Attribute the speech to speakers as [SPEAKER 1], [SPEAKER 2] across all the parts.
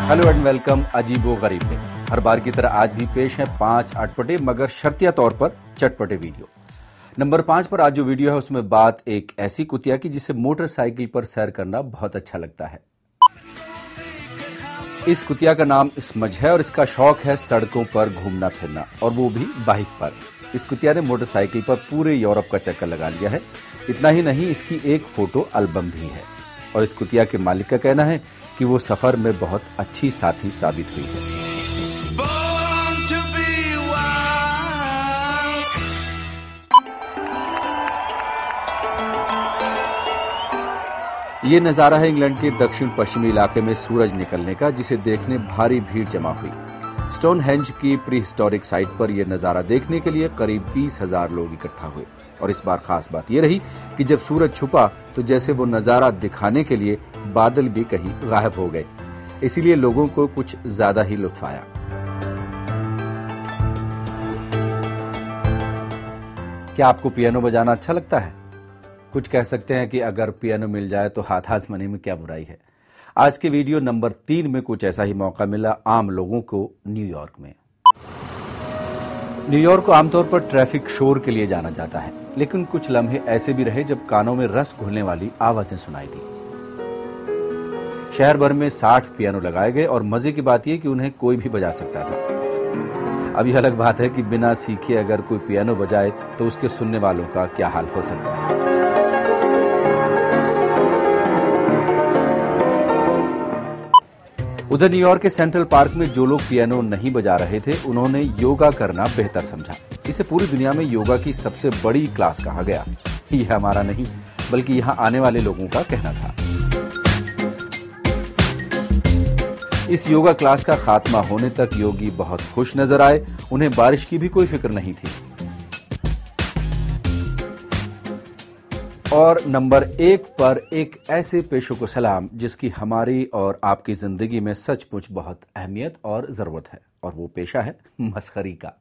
[SPEAKER 1] Hello and welcome अजीबो गरीब में। हर बार की तरह आज भी पेश है 5 अटपटे मगर शर्तिया तौर पर चटपटे वीडियो। नंबर 5 पर आज जो वीडियो है उसमें बात एक ऐसी कुतिया की जिसे मोटरसाइकिल पर सैर करना बहुत अच्छा लगता है। इस कुतिया का नाम स्मज है और इसका शौक है सड़कों पर घूमना फिरना, और वो भी बाइक पर। इस कुतिया ने मोटरसाइकिल पर पूरे यूरोप का चक्कर लगा लिया है। इतना ही नहीं, इसकी एक फोटो एल्बम भी है। और इस कुतिया के मालिक का कहना है कि वो सफर में बहुत अच्छी साथी साबित हुई है। ये नजारा है इंग्लैंड के दक्षिण पश्चिमी इलाके में सूरज निकलने का, जिसे देखने भारी भीड़ जमा हुई। स्टोनहेंज की प्री हिस्टोरिक साइट पर यह नजारा देखने के लिए करीब 20,000 लोग इकट्ठा हुए। और इस बार खास बात यह रही कि जब सूरज छुपा तो जैसे वो नजारा दिखाने के लिए बादल भी कहीं गायब हो गए, इसीलिए लोगों को कुछ ज्यादा ही लुत्फ आया। क्या आपको पियानो बजाना अच्छा लगता है? कुछ कह सकते हैं कि अगर पियानो मिल जाए तो हाथ आजमाने में क्या बुराई है। आज के वीडियो नंबर 3 में कुछ ऐसा ही मौका मिला आम लोगों को न्यूयॉर्क में। न्यूयॉर्क को आमतौर पर ट्रैफिक शोर के लिए जाना जाता है, लेकिन कुछ लम्हे ऐसे भी रहे जब कानों में रस घुलने वाली आवाजें सुनाई दी। शहर भर में 60 पियानो लगाए गए और मजे की बात यह कि उन्हें कोई भी बजा सकता था। अब यह अलग बात है कि बिना सीखे अगर कोई पियानो बजाए तो उसके सुनने वालों का क्या हाल हो सकता है। उधर न्यूयॉर्क के सेंट्रल पार्क में जो लोग पियानो नहीं बजा रहे थे, उन्होंने योगा करना बेहतर समझा। इसे पूरी दुनिया में योगा की सबसे बड़ी क्लास कहा गया। यह हमारा नहीं बल्कि यहां आने वाले लोगों का कहना था। इस योगा क्लास का खात्मा होने तक योगी बहुत खुश नजर आए। उन्हें बारिश की भी कोई फिक्र नहीं थी। और नंबर 1 पर एक ऐसे पेशे को सलाम जिसकी हमारी और आपकी जिंदगी में सचमुच बहुत अहमियत और जरूरत है, और वो पेशा है मस्खरी का।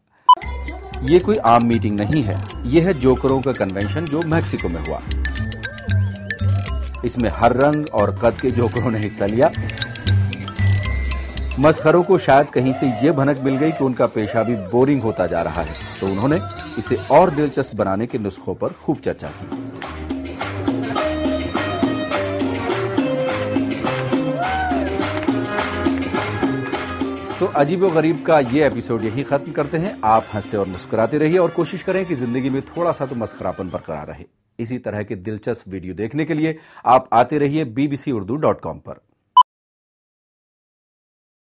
[SPEAKER 1] ये कोई आम मीटिंग नहीं है, यह है जोकरों का कन्वेंशन जो मैक्सिको में हुआ। इसमें हर रंग और कद के जोकरों ने हिस्सा लिया। मस्खरों को शायद कहीं से यह भनक मिल गई कि उनका पेशा भी बोरिंग होता जा रहा है, तो उन्होंने इसे और दिलचस्प बनाने के नुस्खों पर खूब चर्चा की। तो अजीब और गरीब का ये एपिसोड यही खत्म करते हैं। आप हंसते और मुस्कुराते रहिए और कोशिश करें कि जिंदगी में थोड़ा सा तो मस्खरापन बरकरार रहे। इसी तरह के दिलचस्प वीडियो देखने के लिए आप आते रहिए bbcurdu.com पर।